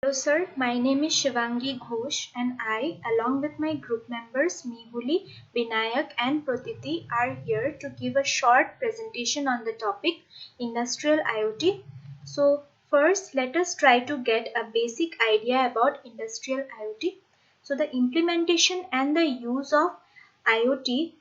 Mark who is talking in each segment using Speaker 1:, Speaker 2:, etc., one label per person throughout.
Speaker 1: Hello sir, my name is Shivangi Ghosh and I, along with my group members Mehuli, Binayak and Pratiti are here to give a short presentation on the topic Industrial IoT. So first let us try to get a basic idea about Industrial IoT. So the implementation and the use of IoT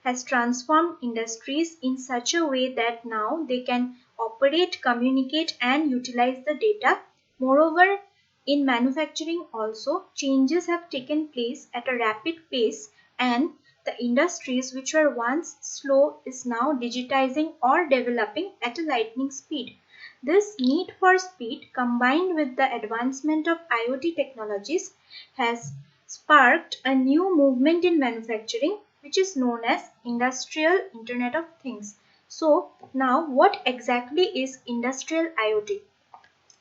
Speaker 1: has transformed industries in such a way that now they can operate, communicate and utilize the data. Moreover, in manufacturing also, changes have taken place at a rapid pace and the industries which were once slow is now digitizing or developing at a lightning speed. This need for speed combined with the advancement of IoT technologies has sparked a new movement in manufacturing which is known as Industrial Internet of Things. So now what exactly is Industrial IoT?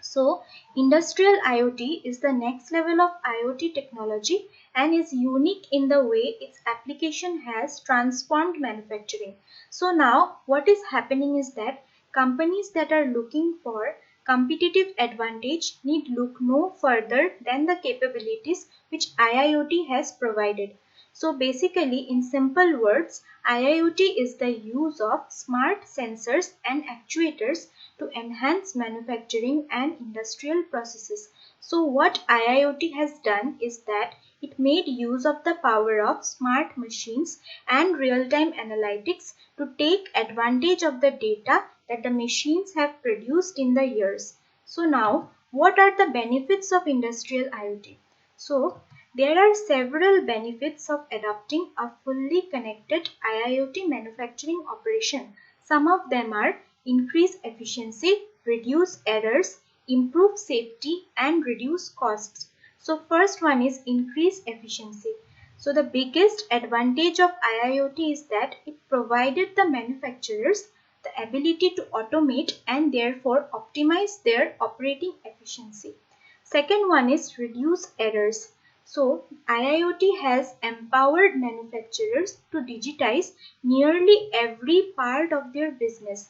Speaker 1: So, Industrial IoT is the next level of IoT technology and is unique in the way its application has transformed manufacturing. So now what is happening is that companies that are looking for competitive advantage need look no further than the capabilities which IIoT has provided. So basically, in simple words, IIoT is the use of smart sensors and actuators to enhance manufacturing and industrial processes. So what IIoT has done is that it made use of the power of smart machines and real-time analytics to take advantage of the data that the machines have produced in the years. So now, what are the benefits of industrial IoT? So, there are several benefits of adopting a fully connected IIoT manufacturing operation. Some of them are increase efficiency, reduce errors, improve safety and reduce costs. So first one is increase efficiency. So the biggest advantage of IIoT is that it provided the manufacturers the ability to automate and therefore optimize their operating efficiency. Second one is reduce errors. So IIoT has empowered manufacturers to digitize nearly every part of their business.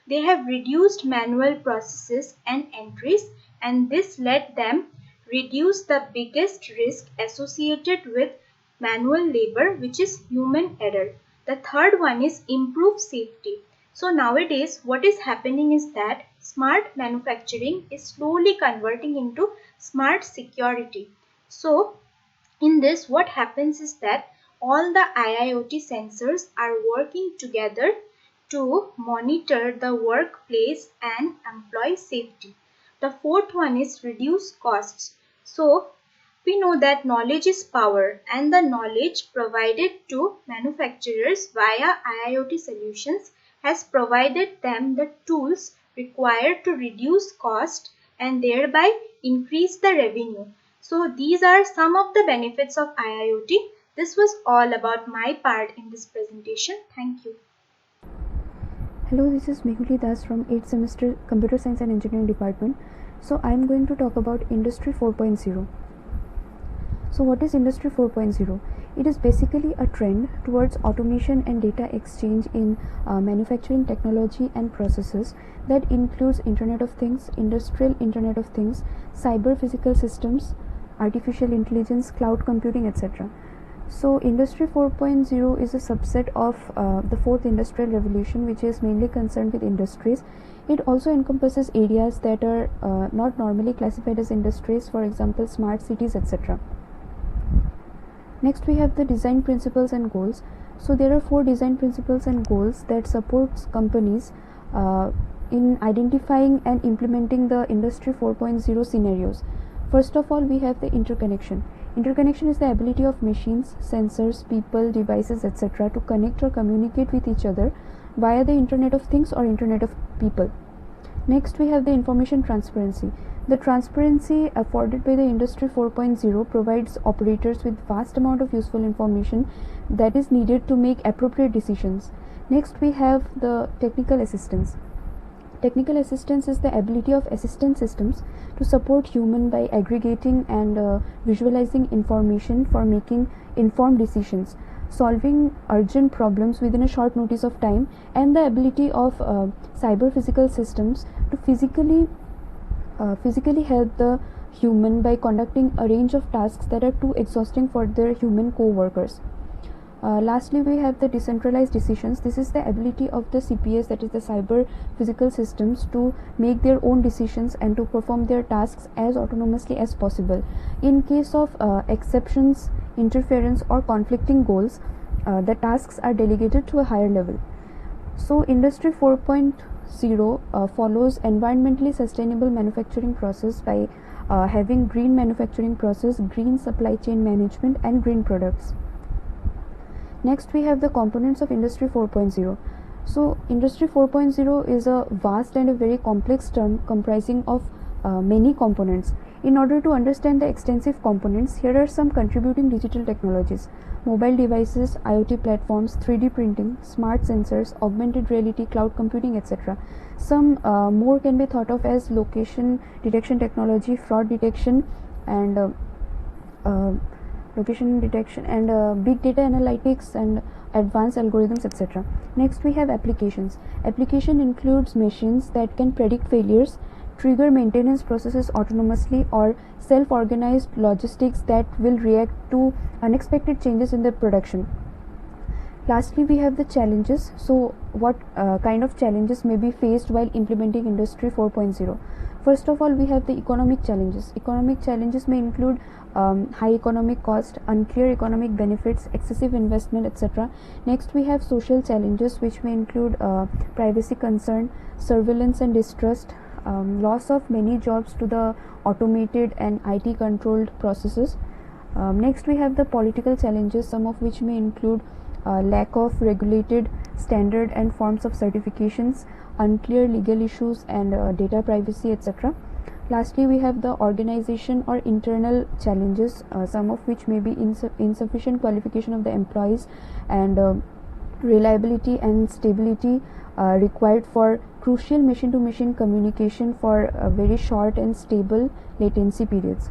Speaker 1: They have reduced manual processes and entries, and this let them reduce the biggest risk associated with manual labor, which is human error. The third one is improve safety. So nowadays what is happening is that smart manufacturing is slowly converting into smart security. So in this, what happens is that all the IIoT sensors are working together to monitor the workplace and employee safety. The fourth one is reduce costs. So we know that knowledge is power and the knowledge provided to manufacturers via IIoT solutions has provided them the tools required to reduce cost and thereby increase the revenue. So these are some of the benefits of IIoT. This was all about my part in this presentation. Thank you.
Speaker 2: Hello, this is Mehuli Das from 8th semester Computer Science and Engineering Department. So I am going to talk about Industry 4.0. So what is Industry 4.0? It is basically a trend towards automation and data exchange in manufacturing technology and processes that includes Internet of Things, Industrial Internet of Things, cyber physical systems, artificial intelligence, cloud computing, etc. So Industry 4.0 is a subset of the fourth industrial revolution, which is mainly concerned with industries. It also encompasses areas that are not normally classified as industries, for example smart cities, etc. Next we have the design principles and goals. So there are 4 design principles and goals that supports companies in identifying and implementing the Industry 4.0 scenarios. First of all, we have the interconnection. Interconnection is the ability of machines, sensors, people, devices, etc. to connect or communicate with each other via the Internet of Things or Internet of People. Next, we have the information transparency. The transparency afforded by the Industry 4.0 provides operators with vast amount of useful information that is needed to make appropriate decisions. Next, we have the technical assistance. Technical assistance is the ability of assistant systems to support human by aggregating and visualizing information for making informed decisions, solving urgent problems within a short notice of time, and the ability of cyber physical systems to physically help the human by conducting a range of tasks that are too exhausting for their human co-workers. Lastly, we have the decentralized decisions. This is the ability of the CPS, that is the cyber physical systems, to make their own decisions and to perform their tasks as autonomously as possible. In case of exceptions, interference or conflicting goals, the tasks are delegated to a higher level. So Industry 4.0 follows environmentally sustainable manufacturing process by having green manufacturing process, green supply chain management and green products. Next, we have the components of Industry 4.0. So Industry 4.0 is a vast and a very complex term comprising of many components. In order to understand the extensive components, here are some contributing digital technologies: mobile devices, IoT platforms, 3D printing, smart sensors, augmented reality, cloud computing, etc. Some more can be thought of as location detection technology, fraud detection, and big data analytics and advanced algorithms, etc. Next, we have applications. Application includes machines that can predict failures, trigger maintenance processes autonomously, or self-organized logistics that will react to unexpected changes in the production. Lastly, we have the challenges. So what kind of challenges may be faced while implementing Industry 4.0? First of all, we have the economic challenges. Economic challenges may include high economic cost, unclear economic benefits, excessive investment, etc. Next, we have social challenges, which may include privacy concern, surveillance and distrust, loss of many jobs to the automated and IT controlled processes. Next, we have the political challenges, some of which may include lack of regulated standard and forms of certifications, unclear legal issues and data privacy, etc. Lastly, we have the organization or internal challenges, some of which may be insufficient qualification of the employees and reliability and stability required for crucial machine-to-machine communication for very short and stable latency periods.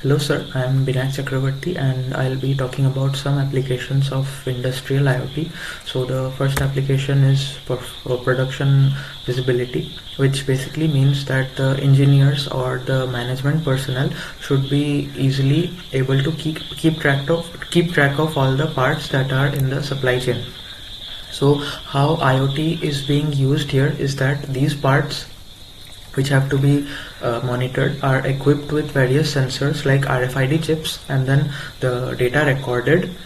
Speaker 3: Hello sir, I am Binayak Chakravarti and I'll be talking about some applications of industrial IoT. So the first application is for production visibility, which basically means that the engineers or the management personnel should be easily able to keep track of all the parts that are in the supply chain. So how IoT is being used here is that these parts, which have to be monitored, are equipped with various sensors like RFID chips, and then the data recorded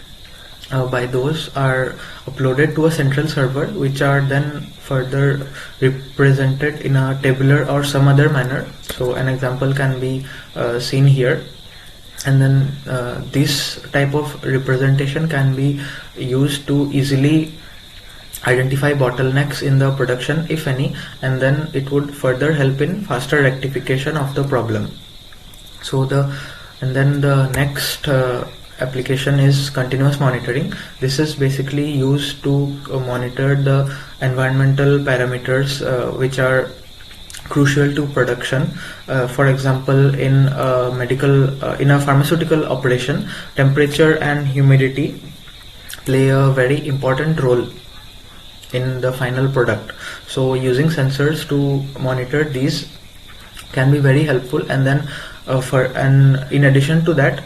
Speaker 3: by those are uploaded to a central server, which are then further represented in a tabular or some other manner. So an example can be seen here, and then this type of representation can be used to easily identify bottlenecks in the production, if any, and then it would further help in faster rectification of the problem. So the next application is continuous monitoring. This is basically used to monitor the environmental parameters which are crucial to production. For example, in a pharmaceutical operation, temperature and humidity play a very important role in the final product. So using sensors to monitor these can be very helpful, and then in addition to that,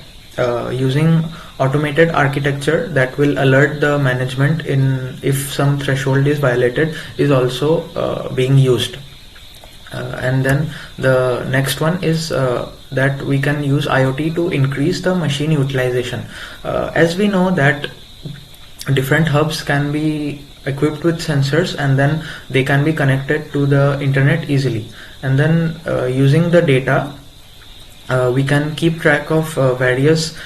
Speaker 3: using automated architecture that will alert the management if some threshold is violated is also being used. And then the next one is that we can use IoT to increase the machine utilization. As we know that different hubs can be equipped with sensors, and then they can be connected to the internet easily, and then using the data we can keep track of various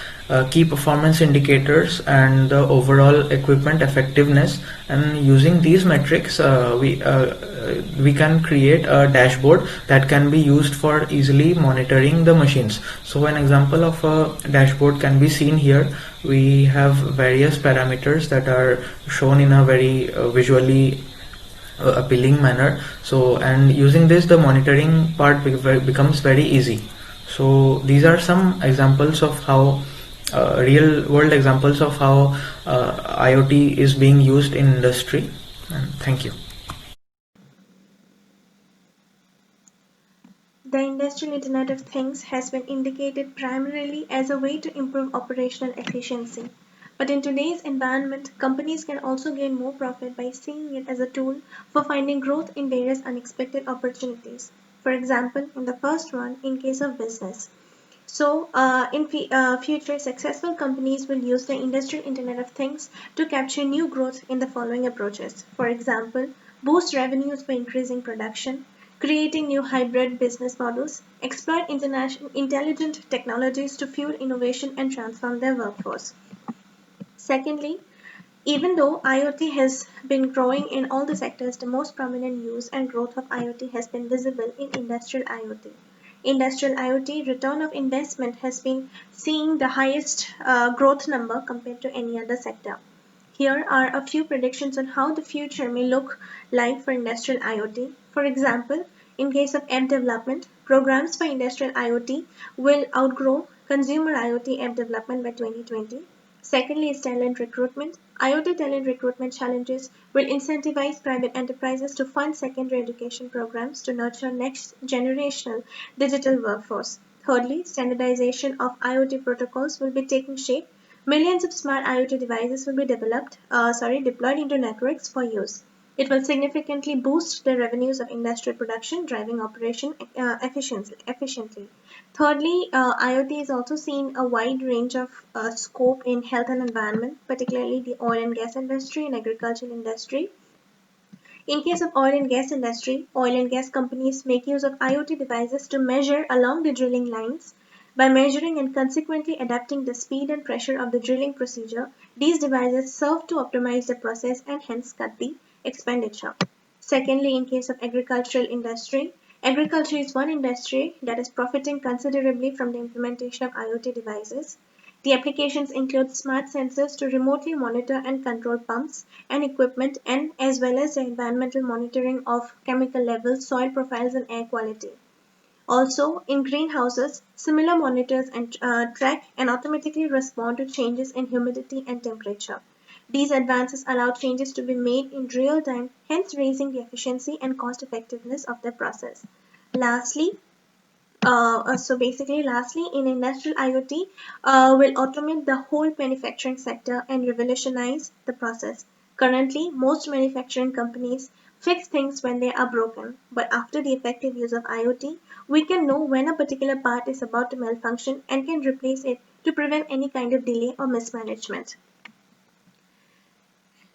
Speaker 3: key performance indicators and the overall equipment effectiveness, and using these metrics we can create a dashboard that can be used for easily monitoring the machines. So an example of a dashboard can be seen here. We have various parameters that are shown in a very visually appealing manner. So, and using this, the monitoring part becomes very easy. So these are some examples of how real world examples of how IoT is being used in industry. And thank you.
Speaker 1: The
Speaker 4: Industrial Internet of Things has been indicated primarily as a way to improve operational efficiency. But in today's environment, companies can also gain more profit by seeing it as a tool for finding growth in various unexpected opportunities. For example, in the first one, in case of business. In future, successful companies will use the Industrial Internet of Things to capture new growth in the following approaches. For example, boost revenues by increasing production, creating new hybrid business models, exploit intelligent technologies to fuel innovation and transform their workforce. Secondly, even though IoT has been growing in all the sectors, the most prominent use and growth of IoT has been visible in industrial IoT. Industrial IoT return of investment has been seeing the highest growth number compared to any other sector. Here are a few predictions on how the future may look like for industrial IoT. For example, in case of app development, programs for industrial IoT will outgrow consumer IoT app development by 2020. Secondly is talent recruitment. IoT talent recruitment challenges will incentivize private enterprises to fund secondary education programs to nurture next generational digital workforce. Thirdly, standardization of IoT protocols will be taking shape. Millions of smart IoT devices will be deployed into networks for use. It will significantly boost the revenues of industrial production, driving operation efficiently. Thirdly, IoT is also seeing a wide range of scope in health and environment, particularly the oil and gas industry and agricultural industry. In case of oil and gas industry, oil and gas companies make use of IoT devices to measure along the drilling lines. By measuring and consequently adapting the speed and pressure of the drilling procedure, these devices serve to optimize the process and hence cut the expenditure. Secondly, in case of agricultural industry, agriculture is one industry that is profiting considerably from the implementation of IoT devices. The applications include smart sensors to remotely monitor and control pumps and equipment and as well as the environmental monitoring of chemical levels, soil profiles and air quality. Also, in greenhouses, similar monitors and track and automatically respond to changes in humidity and temperature. These advances allow changes to be made in real time, hence raising the efficiency and cost effectiveness of the process. Lastly, lastly, in industrial IoT, will automate the whole manufacturing sector and revolutionize the process. Currently, most manufacturing companies fix things when they are broken, but after the effective use of IoT, we can know when a particular part is about to malfunction and can replace it to prevent any kind of delay or mismanagement.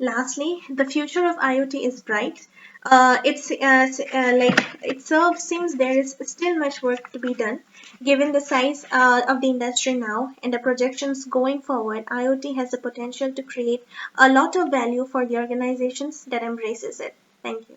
Speaker 4: Lastly, the future of IoT is bright. Seems there is still much work to be done. Given the size of the industry now and the projections going forward, IoT has the potential to create a lot of value for the organizations that embraces it. Thank you.